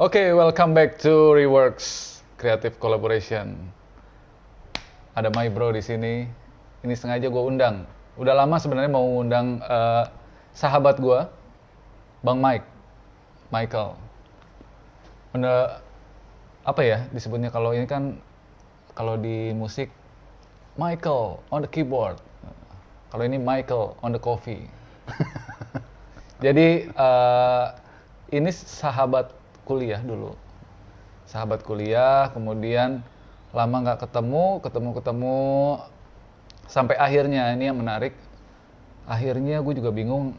Oke, welcome back to Reworks Creative Collaboration. Ada my bro di sini. Ini sengaja gue undang. Udah lama sebenarnya mau undang sahabat gue, Bang Michael. Apa ya disebutnya kalau ini kan kalau di musik Michael on the keyboard. Kalau ini Michael on the coffee. Jadi ini sahabat kuliah dulu. Sahabat kuliah, kemudian lama nggak ketemu sampai akhirnya ini yang menarik. Akhirnya gue juga bingung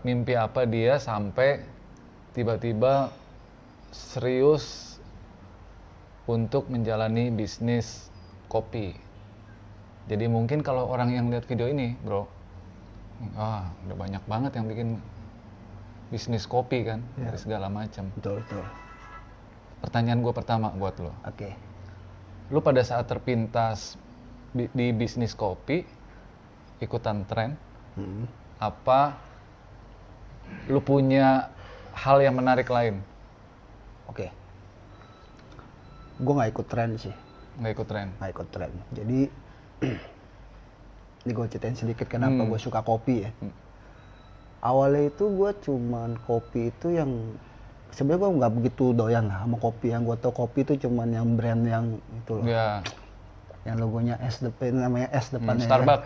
mimpi apa dia sampai tiba-tiba serius untuk menjalani bisnis kopi. Jadi mungkin kalau orang yang lihat video ini, bro, udah banyak banget yang bikin bisnis kopi kan, dari segala macam. Betul. Pertanyaan gue pertama buat lo. Oke. Lu pada saat terpintas di bisnis kopi, ikutan tren, apa lu punya hal yang menarik lain? Oke. Gue nggak ikut tren sih. Nggak ikut tren? Nggak ikut tren. Jadi, ini gue ceritain sedikit kenapa gue suka kopi ya. Awalnya itu gue cuman kopi itu yang sebenarnya gue nggak begitu doyan lah sama kopi. Yang gue tau kopi itu cuman yang brand yang itu loh. Ya. Yang logonya S depan, namanya S depannya. Starbucks.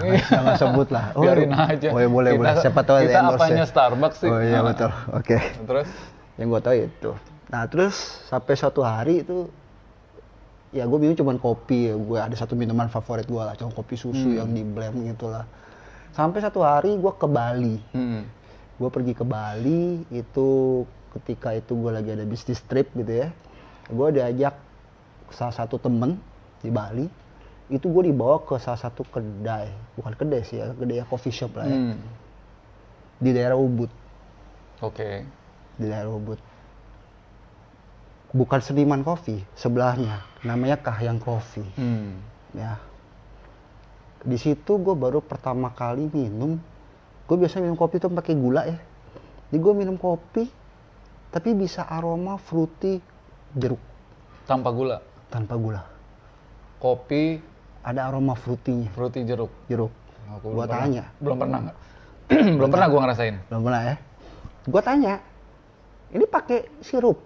Jangan sebut lah. Biarin aja. Oh ya boleh. Siapa tahu kita apanya Starbucks sih. Oh iya betul. Oke. Terus? Yang gue tahu itu. Nah terus sampai suatu hari itu ya gue minum cuman kopi ya. Gue ada satu minuman favorit gue lah, cuma kopi susu yang di blend gitu lah. Sampai satu hari gue ke Bali. Gue pergi ke Bali itu ketika itu gue lagi ada bisnis trip gitu ya. Gue diajak salah satu temen di Bali. Itu gue dibawa ke salah satu kedai, bukan kedai sih ya, kedai coffee shop lah ya. Di daerah Ubud. Oke. Di daerah Ubud. Bukan Seniman Coffee, sebelahnya. Namanya Kahyang Coffee. Ya. Di situ gue baru pertama kali minum. Gue biasa minum kopi tuh pakai gula ya. Jadi gue minum kopi, tapi bisa aroma fruity jeruk. Tanpa gula? Tanpa gula. Kopi ada aroma fruity-nya. Fruity jeruk? Jeruk. Gue tanya. Belum pernah nggak? Belum pernah gue ngerasain? Belum pernah ya. Gue tanya, ini pakai sirup?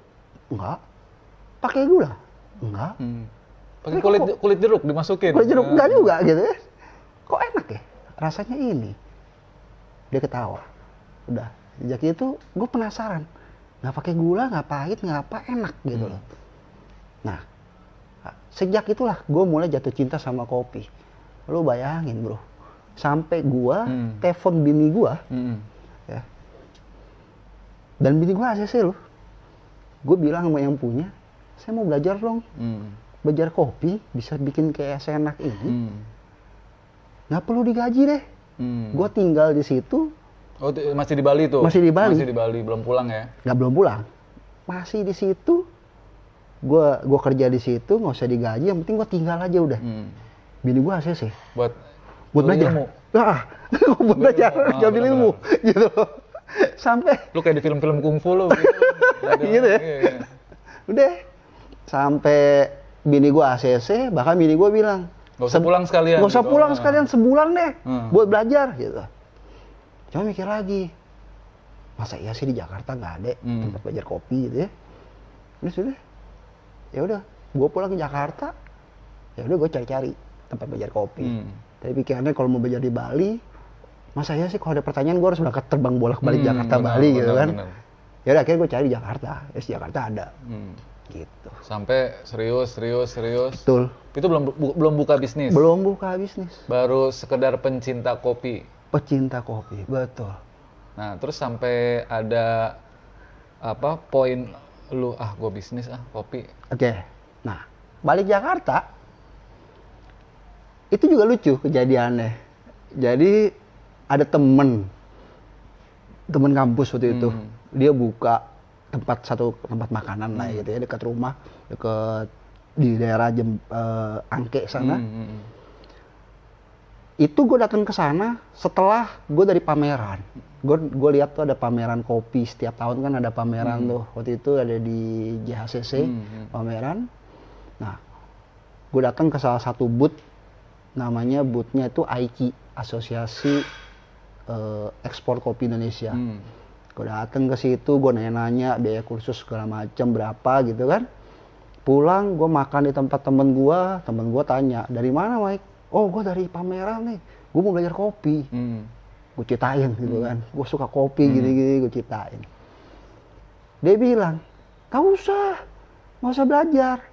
Enggak. Pakai gula? Enggak. Pakai kulit jeruk dimasukin? Kulit jeruk enggak juga gitu ya. Kok enak ya? Rasanya ini. Dia ketawa. Udah. Sejak itu gue penasaran. Nggak pakai gula, nggak pahit, nggak apa, enak gitu loh. Nah, sejak itulah gue mulai jatuh cinta sama kopi. Lu bayangin bro. Sampai gue telepon bini gue. Ya. Dan bini gue ACC loh. Gue bilang sama yang punya, saya mau belajar dong. Belajar kopi, bisa bikin kayak seenak ini. Nggak perlu digaji deh. Gue tinggal di situ. Oh, masih di Bali tuh? Masih di Bali. Masih di Bali, belum pulang ya? Nggak belum pulang. Masih di situ. Gue kerja di situ, nggak usah digaji. Yang penting gue tinggal aja udah. Bini gue ACC. Buat belajar. Ilmu? Buat belajar, ngambil ilmu. Gitu. Sampai. Lu kayak di film-film kungfu lu. Gitu ya. Iya. Udah. Sampai bini gue ACC, bahkan bini gue bilang. Gak usah pulang sekalian. Gak usah gitu. pulang sekalian, sebulan deh. Buat belajar gitu. Cuma mikir lagi. Masa iya sih di Jakarta nggak ada tempat belajar kopi gitu ya. Ini sudah. Ya udah, gue pulang ke Jakarta. Ya udah gue cari-cari tempat belajar kopi. Tapi pikirannya kalau mau belajar di Bali, masa iya sih kalau ada pertanyaan gue harus berangkat terbang bolak-balik Jakarta Bali gitu kan. Ya udah akhirnya gue cari di Jakarta. Jakarta ada. Gitu. Sampai serius. Betul. Itu belum buka bisnis? Belum buka bisnis. Baru sekedar pencinta kopi? Pecinta kopi, betul. Nah, terus sampai ada apa poin lu, gue bisnis kopi. Oke. Nah, balik Jakarta, itu juga lucu kejadiannya. Jadi ada temen kampus waktu itu, dia buka satu tempat makanan lah gitu ya, dekat rumah, dekat di daerah Angke sana. Itu gue datang ke sana setelah gue dari pameran. gue lihat tuh ada pameran kopi setiap tahun kan ada pameran tuh. Waktu itu ada di JHCC pameran. Nah, gue datang ke salah satu booth, namanya boothnya itu AIKI, Asosiasi Ekspor Kopi Indonesia. Gue datang ke situ, gue nanya-nanya biaya kursus segala macam berapa gitu kan. Pulang gue makan di tempat temen gue tanya, dari mana Mike? Oh, gue dari pameran nih, gue mau belajar kopi. Gue ceritain gitu kan, gue suka kopi gini-gini, gue ceritain. Dia bilang, gak usah belajar.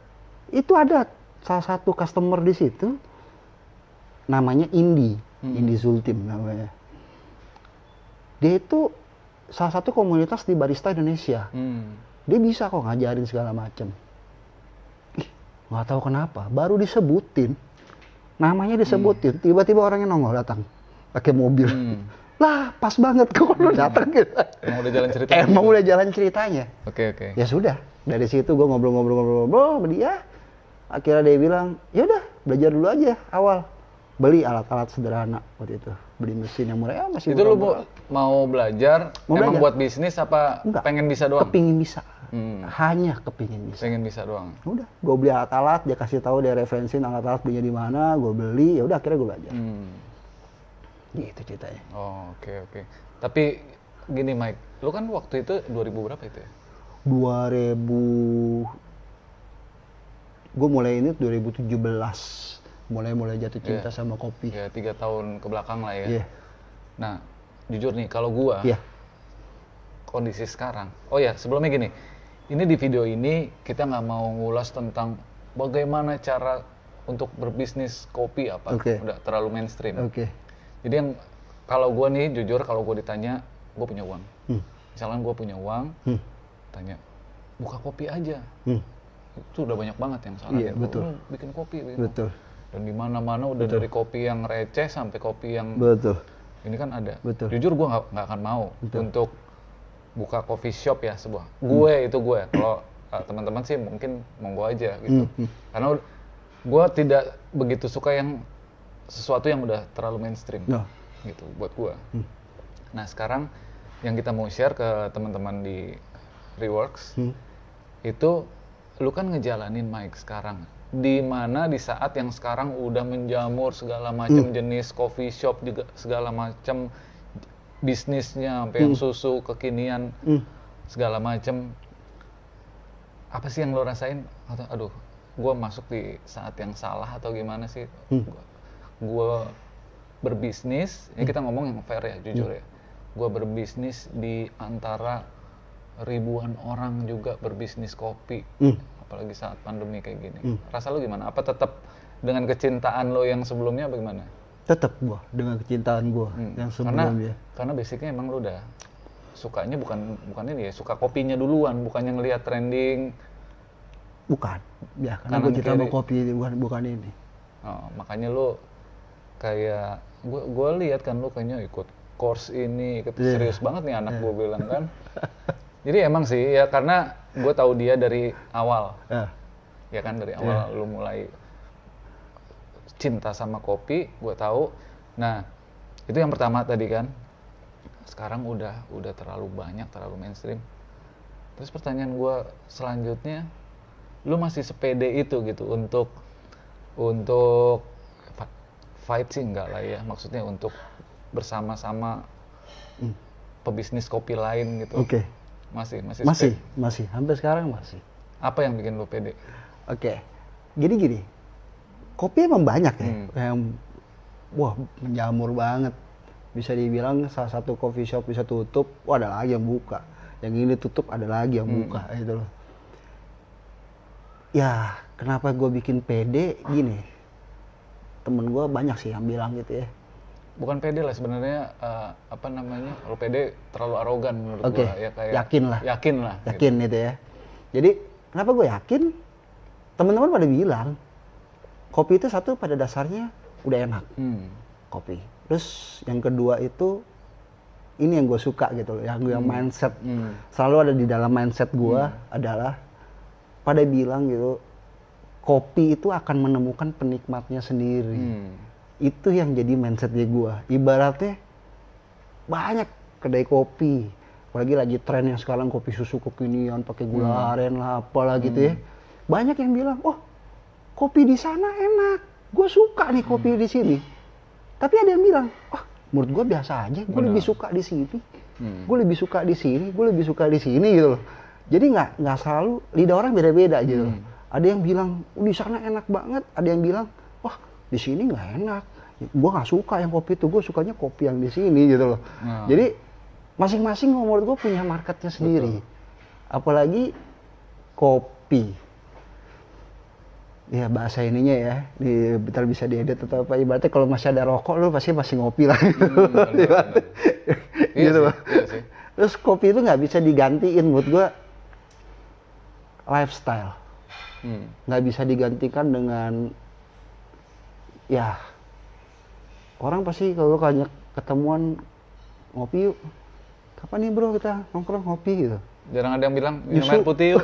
Itu ada salah satu customer di situ, namanya Indi Zultim namanya. Dia itu salah satu komunitas di barista Indonesia. Dia bisa kok ngajarin segala macem. Nggak tahu kenapa, baru disebutin, namanya disebutin, tiba-tiba orangnya nongol datang, pakai mobil. Lah, pas banget kok lu datang gitu. Emang udah jalan ceritanya? Emang udah jalan ceritanya. Oke. Ya sudah, dari situ gue ngobrol sama dia. Akhirnya dia bilang, ya udah belajar dulu aja awal. Beli alat-alat sederhana waktu itu, beli mesin yang murah, masih itu lu mau belajar, emang buat bisnis apa? Enggak, pengen bisa doang? Kepingin bisa, hanya kepingin bisa. Pengen bisa doang. Udah, gue beli alat-alat, dia kasih tahu dia referensiin alat-alat belinya di mana, gue beli, ya udah akhirnya gue belajar. Gitu ceritanya. Oh, oke. Tapi gini Mike, lu kan waktu itu 2000 berapa itu ya? 2000, gue mulai ini 2017. Mulai jatuh cinta sama kopi. Ya, 3 tahun ke belakang lah ya. Iya. Nah, jujur nih, kalau gua kondisi sekarang. Oh ya, sebelumnya gini. Ini di video ini kita nggak mau ngulas tentang bagaimana cara untuk berbisnis kopi apa. Udah terlalu mainstream. Jadi yang kalau gua nih jujur, kalau gua ditanya, gua punya uang. Misalkan gua punya uang, tanya, buka kopi aja. Itu udah banyak banget yang salah. Iya, betul. Bikin kopi. Betul. Dan di mana-mana udah dari kopi yang receh sampai kopi yang ini kan ada. Jujur gue nggak akan mau untuk buka coffee shop ya sebuah. Gue. Kalau teman-teman sih mungkin monggo aja gitu. Karena gue tidak begitu suka yang sesuatu yang udah terlalu mainstream gitu buat gue. Nah sekarang yang kita mau share ke teman-teman di Reworks itu lu kan ngejalanin Mike sekarang. Di mana di saat yang sekarang udah menjamur segala macam jenis coffee shop juga segala macam bisnisnya sampai yang susu kekinian segala macam. Apa sih yang lo rasain? Aduh, gue masuk di saat yang salah atau gimana sih? Gue berbisnis, ini kita ngomong yang fair ya, jujur ya. Gue berbisnis di antara ribuan orang juga berbisnis kopi. Apalagi saat pandemi kayak gini. Rasa lu gimana? Apa tetap dengan kecintaan lo yang sebelumnya bagaimana? Tetap gua dengan kecintaan gua yang sebelumnya. Karena basicnya emang lu udah sukanya bukan ini ya, suka kopinya duluan, bukannya ngelihat trending. Bukan. Ya, karena gua cinta sama kopi bukan ini. Oh, makanya lu kayak gua lihat kan lu kayaknya ikut course ini, serius banget nih anak gua bilang kan. Jadi emang sih ya karena gue tahu dia dari awal, ya kan dari awal lu mulai cinta sama kopi, gue tahu. Nah itu yang pertama tadi kan. Sekarang udah terlalu banyak, terlalu mainstream. Terus pertanyaan gue selanjutnya, lu masih sepede itu gitu untuk fight sih enggak lah ya, maksudnya untuk bersama-sama pebisnis kopi lain gitu. Masih sampai sekarang masih. Apa yang bikin lu pede? Gini, kopi emang banyak ya, yang menjamur banget. Bisa dibilang salah satu coffee shop bisa tutup, ada lagi yang buka. Yang ini tutup, ada lagi yang buka, gitu loh. Ya, kenapa gue bikin pede gini? Temen gue banyak sih yang bilang gitu ya. Bukan pede lah sebenarnya, kalau pede terlalu arogan menurut gue ya, kayak yakin lah gitu ya. Jadi kenapa gue yakin? Teman-teman pada bilang kopi itu satu pada dasarnya udah enak kopi. Terus yang kedua itu ini yang gue suka gitu loh, yang mindset selalu ada di dalam mindset gue adalah pada bilang gitu, kopi itu akan menemukan penikmatnya sendiri. Itu yang jadi mindsetnya gue. Ibaratnya banyak kedai kopi, apalagi lagi tren yang sekarang kopi susu kekinian pakai gula aren lah apalah gitu ya. Banyak yang bilang, oh kopi di sana enak, gue suka nih kopi di sini. Tapi ada yang bilang, menurut gue biasa aja, gue lebih suka di sini, gue lebih suka di sini, gue lebih suka di sini gitu loh. Jadi nggak selalu, lidah orang beda-beda gitu loh. Ada yang bilang, di sana enak banget, ada yang bilang, wah di sini nggak enak. Gue nggak suka yang kopi itu, gue sukanya kopi yang di sini gitu loh. Jadi masing-masing menurut gue punya marketnya sendiri. Apalagi kopi. Ya bahasa ininya ya, bentar bisa diedit atau apa. Ibaratnya kalau masih ada rokok lu pasti masih ngopi lah. Gitu loh. Iya sih. Terus kopi itu nggak bisa digantiin menurut gue lifestyle. Nggak bisa digantikan dengan ya orang pasti kalau banyak ketemuan ngopi yuk, kapan nih bro kita nongkrong ngopi gitu. Jarang ada yang bilang minum air putih yuk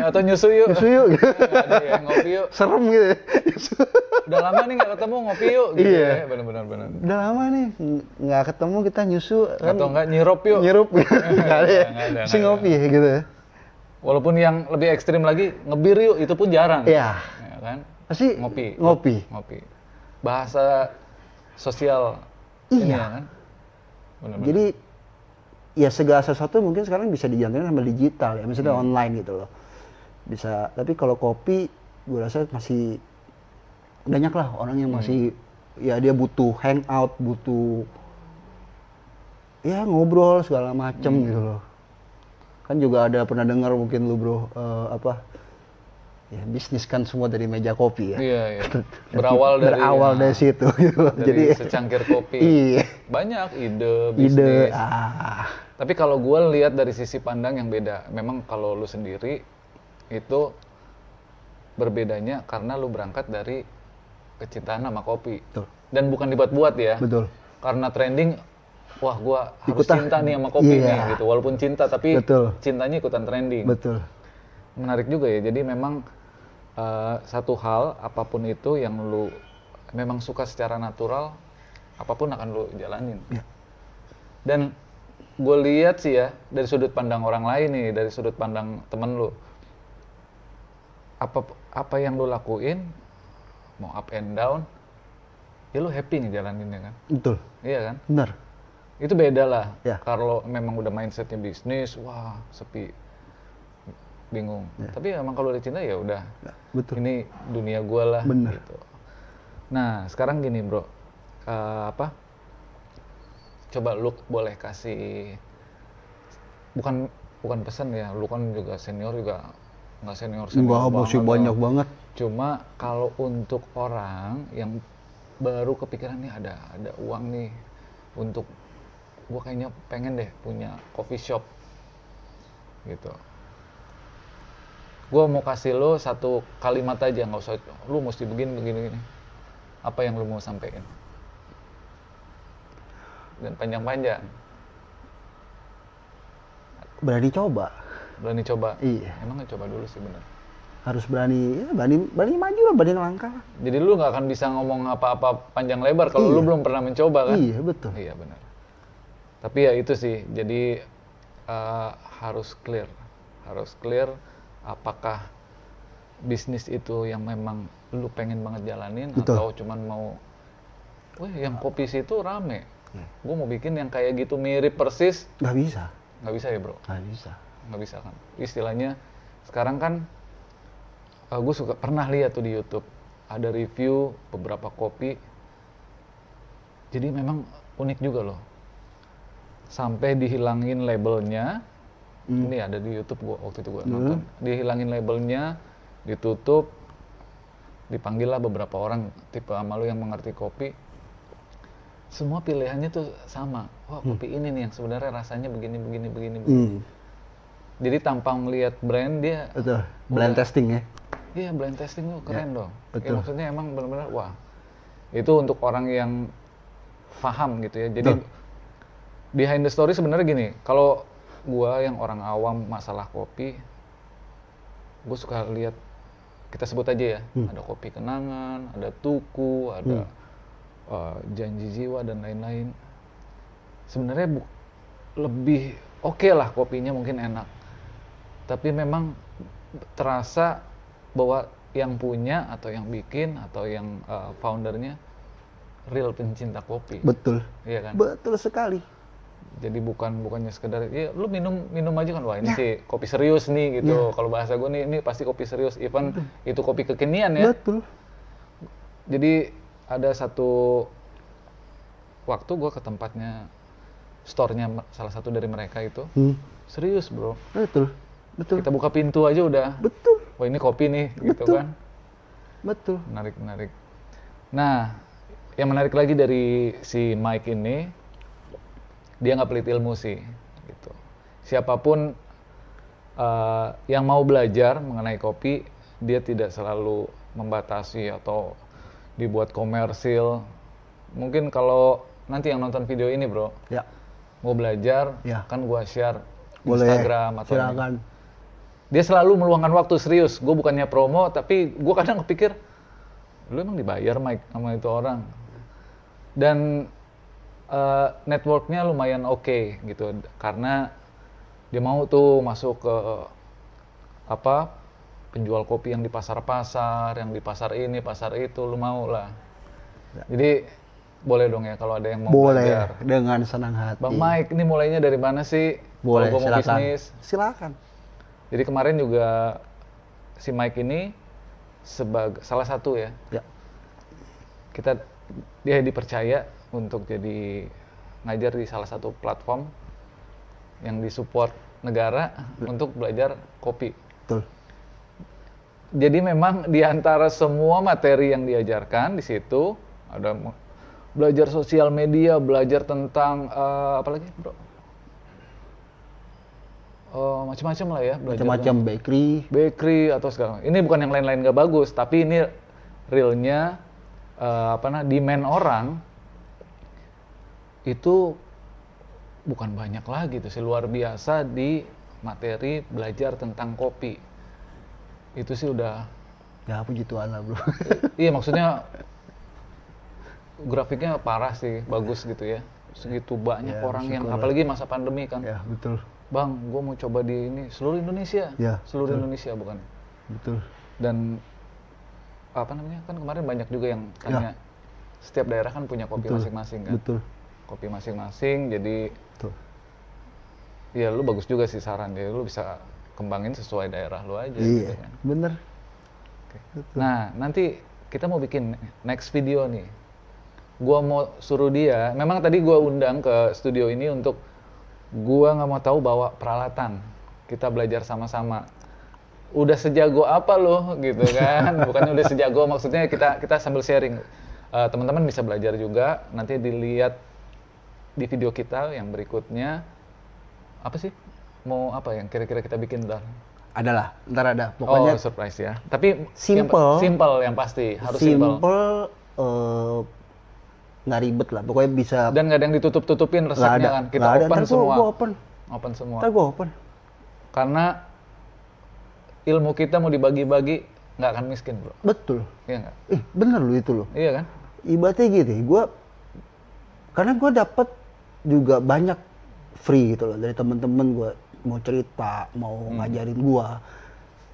atau nyusu yuk. Nyusu yuk gitu. Ada yang ngopi yuk. Serem gitu ya. Udah lama nih nggak ketemu ngopi yuk gitu. Iya. Ya, benar. Udah lama nih nggak ketemu kita nyusu kan, Atau enggak nyirup yuk. nyirup nggak ada ya. Si ngopi ya gitu ya. Walaupun yang lebih ekstrim lagi ngebir yuk itu pun jarang. Iya. Ya kan? Pasti ngopi. Bahasa sosial ini ya kan. Benar. Jadi ya segala sesuatu mungkin sekarang bisa dijanjikan sama digital ya, misalnya online gitu loh. Bisa, tapi kalau kopi gue rasa masih banyak lah orang yang masih ya dia butuh hangout, butuh ya ngobrol segala macem gitu loh. Kan juga ada pernah dengar mungkin lu bro ya bisnis kan semua dari meja kopi ya. Iya. Berawal dari situ gitu loh. Jadi secangkir kopi. Iya. Banyak ide bisnis. Tapi kalau gue lihat dari sisi pandang yang beda, memang kalau lu sendiri itu berbedanya karena lu berangkat dari kecintaan sama kopi. Betul. Dan bukan dibuat-buat ya. Betul. Karena trending, wah gue harus cinta nih sama kopi nih gitu. Walaupun cinta tapi cintanya ikutan trending. Betul. Menarik juga ya. Jadi memang satu hal apapun itu yang lu memang suka secara natural, apapun akan lu jalanin. Ya. Dan gue lihat sih ya dari sudut pandang orang lain nih, dari sudut pandang temen lu, apa yang lu lakuin mau up and down ya lu happy ngejalaninnya kan. Betul. Iya kan. Benar. Itu beda lah. Ya. Kalau memang udah mindsetnya bisnis, wah sepi, bingung. Ya. Tapi emang kalau udah cinta ya udah. Ya, betul. Ini dunia gue lah. Bener. Gitu. Nah sekarang gini bro, coba lu boleh kasih, bukan pesan ya, lu kan juga senior juga nggak senior masih banyak banget. Cuma kalau untuk orang yang baru kepikiran nih ada uang nih untuk gua kayaknya pengen deh punya coffee shop gitu. Gua mau kasih lu satu kalimat aja, nggak usah lu mesti begini. Apa yang lu mau sampein? Dan panjang-panjang. Berani coba. Iya. Emang coba dulu sih bener. Harus berani maju lah, berani ngelangkah. Jadi lu nggak akan bisa ngomong apa-apa panjang lebar kalau lu belum pernah mencoba kan? Iya betul. Iya benar. Tapi ya itu sih. Jadi harus clear apakah bisnis itu yang memang lu pengen banget jalanin. Betul. Atau cuman mau, yang kopi situ rame. Gue mau bikin yang kayak gitu mirip persis. Nggak bisa ya bro? Nggak bisa kan. Istilahnya sekarang kan gue pernah lihat tuh di YouTube ada review beberapa kopi. Jadi memang unik juga loh. Sampai dihilangin labelnya. Ini ada di YouTube waktu itu gue nonton. Dihilangin labelnya, ditutup, dipanggil lah beberapa orang tipe sama lu yang mengerti kopi. Semua pilihannya tuh sama. Wah kopi ini nih yang sebenarnya rasanya begini. Jadi tanpa ngelihat brand dia. Betul. Blind testing ya. Iya blind testing tuh keren dong. Betul. Ya, maksudnya emang benar-benar wah. Itu untuk orang yang paham gitu ya. Jadi behind the story sebenarnya gini. Kalau gua yang orang awam masalah kopi, gua suka lihat, kita sebut aja ya. Ada kopi kenangan, ada tuku, ada janji jiwa dan lain-lain. Sebenarnya lebih oke lah kopinya, mungkin enak. Tapi memang terasa bahwa yang punya atau yang bikin atau yang foundernya real pencinta kopi. Betul. Iya kan? Betul sekali. Jadi bukannya sekedar ya lu minum aja kan, wah ini Ya. sih kopi serius nih gitu. Ya. Kalau bahasa gue nih ini pasti kopi serius, even itu kopi kekinian ya. Betul. Jadi ada satu waktu gue ke tempatnya, store-nya salah satu dari mereka itu. Serius bro, Betul. Betul. kita buka pintu aja udah, Betul. wah ini kopi nih gitu Betul. kan. Betul. Menarik. Nah, yang menarik lagi dari si Mike ini, dia nggak pelit ilmu sih gitu. Siapapun yang mau belajar mengenai kopi, dia tidak selalu membatasi atau dibuat komersil. Mungkin kalau nanti yang nonton video ini bro, Ya. mau belajar, Ya. kan gua share Boleh. Instagram atau Silakan. dia selalu meluangkan waktu serius. Gue bukannya promo, tapi gue kadang kepikir, lu emang dibayar Mike sama itu orang? Dan networknya lumayan oke gitu, karena dia mau tuh masuk ke penjual kopi yang di pasar-pasar, yang di pasar ini, pasar itu, lu mau lah. Jadi boleh dong ya kalau ada yang mau belajar. Boleh, dengan senang hati. Bang Mike, ini mulainya dari mana sih? Boleh, Kalau gua mau silakan. bisnis. Silakan. Jadi kemarin juga si Mike ini sebagai salah satu ya, Ya. dia dipercaya untuk jadi ngajar di salah satu platform yang disupport negara untuk belajar kopi. Betul. Jadi memang di antara semua materi yang diajarkan di situ ada belajar sosial media, belajar tentang apa lagi, bro? Macam-macam lah ya, belajar Macam-macam bakery atau segala. Ini bukan yang lain-lain nggak bagus, tapi ini realnya demand orang itu bukan banyak lagi tuh, luar biasa di materi belajar tentang kopi. Itu sih udah. Ya puji Tuhan lah bro. Iya maksudnya grafiknya parah sih, bagus gitu ya. Segitu banyak Ya, orang yang, bersyukur lah. apalagi masa pandemi kan. Ya betul. Bang, gue mau coba di ini seluruh Indonesia. Ya, Seluruh betul. Indonesia bukan. Betul. Dan kan kemarin banyak juga yang tanya, setiap daerah kan punya kopi Betul. masing-masing kan. Betul. Kopi masing-masing, jadi Betul. ya lu bagus juga sih saran dia, lu bisa kembangin sesuai daerah lu aja gitu Iya, kan. bener. Nah, nanti kita mau bikin next video nih. Gua mau suruh dia, memang tadi gua undang ke studio ini untuk gua nggak mau tahu bawa peralatan. Kita belajar sama-sama. Udah sejago apa lo gitu kan? Bukannya udah sejago, maksudnya kita sambil sharing. Teman-teman bisa belajar juga. Nanti dilihat di video kita yang berikutnya. Apa sih? Mau apa yang kira-kira kita bikin ntar? Adalah, ntar ada. Pokoknya Surprise ya. Tapi Simple. simple yang pasti, harus simple. simple, nggak ribet lah. Pokoknya bisa. Dan nggak ada yang ditutup-tutupin Nggak resepnya ada. kan. Kita Nggak ada. open Ntar semua. Gua open. Open semua. Ntar gua open. Karena ilmu kita mau dibagi-bagi nggak akan miskin bro. Betul. Iya nggak? Bener lu itu loh. Iya kan? Ibaratnya gitu, karena gue dapet juga banyak free gitu loh dari temen-temen gue, mau cerita, mau ngajarin gue,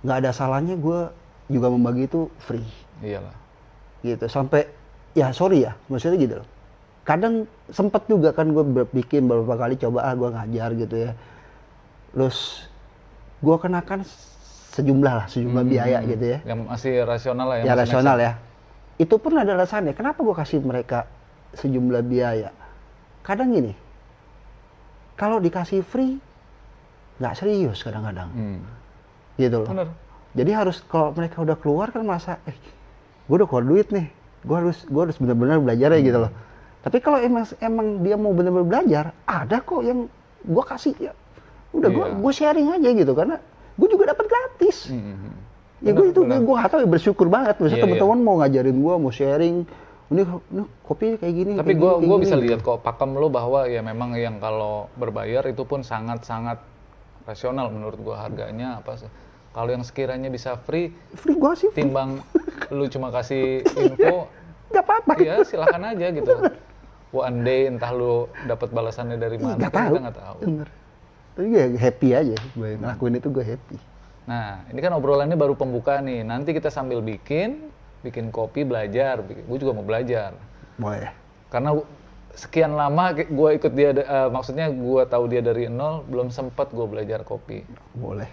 nggak ada salahnya gue juga membagi itu free, Iyalah. gitu. Sampai ya sorry ya, maksudnya gitu loh. Kadang sempet juga kan gue bikin beberapa kali coba gue ngajar gitu ya, terus gue kenakan sejumlah biaya gitu ya. Yang masih rasional lah ya. Ya masih rasional make ya. Itu pun ada alasannya. Kenapa gue kasih mereka sejumlah biaya? Kadang gini, kalau dikasih free, nggak serius kadang-kadang. sense. Gitu loh. Bener. Jadi harus kalau mereka udah keluar kan masa, gue udah keluar duit nih, gue harus benar-benar belajar ya gitu loh. Tapi kalau emang dia mau benar-benar belajar, ada kok yang gue kasih ya. Udah Iya. gue sharing aja gitu karena gue juga dapat gratis. Ya Bener, gue bener. nggak tahu ya, bersyukur banget. Misalnya Iya, teman-teman mau ngajarin gue, mau sharing, ini kopi kayak gini. Tapi kayak gue gini, kayak bisa gini. lihat kok pakem lo bahwa ya memang yang kalau berbayar itu pun sangat-sangat rasional menurut gue harganya apa sih. Kalau yang sekiranya bisa free, Free gue sih, timbang lu cuma kasih info, nggak apa-apa. ya silakan aja gitu. one day entah lu dapat balasannya dari mana, Nggak kan tahu. kita nggak tahu. Bener. Tapi gue happy aja, gue ngelakuin itu gue happy. Nah, ini kan obrolannya baru pembukaan nih. Nanti kita sambil bikin kopi, belajar. Gue juga mau belajar. Boleh. Karena sekian lama gue ikut dia, maksudnya gue tahu dia dari nol, belum sempat gue belajar kopi. Boleh.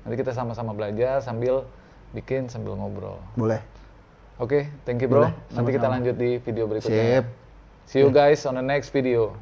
Nanti kita sama-sama belajar sambil bikin, sambil ngobrol. Boleh. Oke, thank you bro. Boleh, Nanti kita sama-sama. lanjut di video berikutnya. Sip. See you guys on the next video.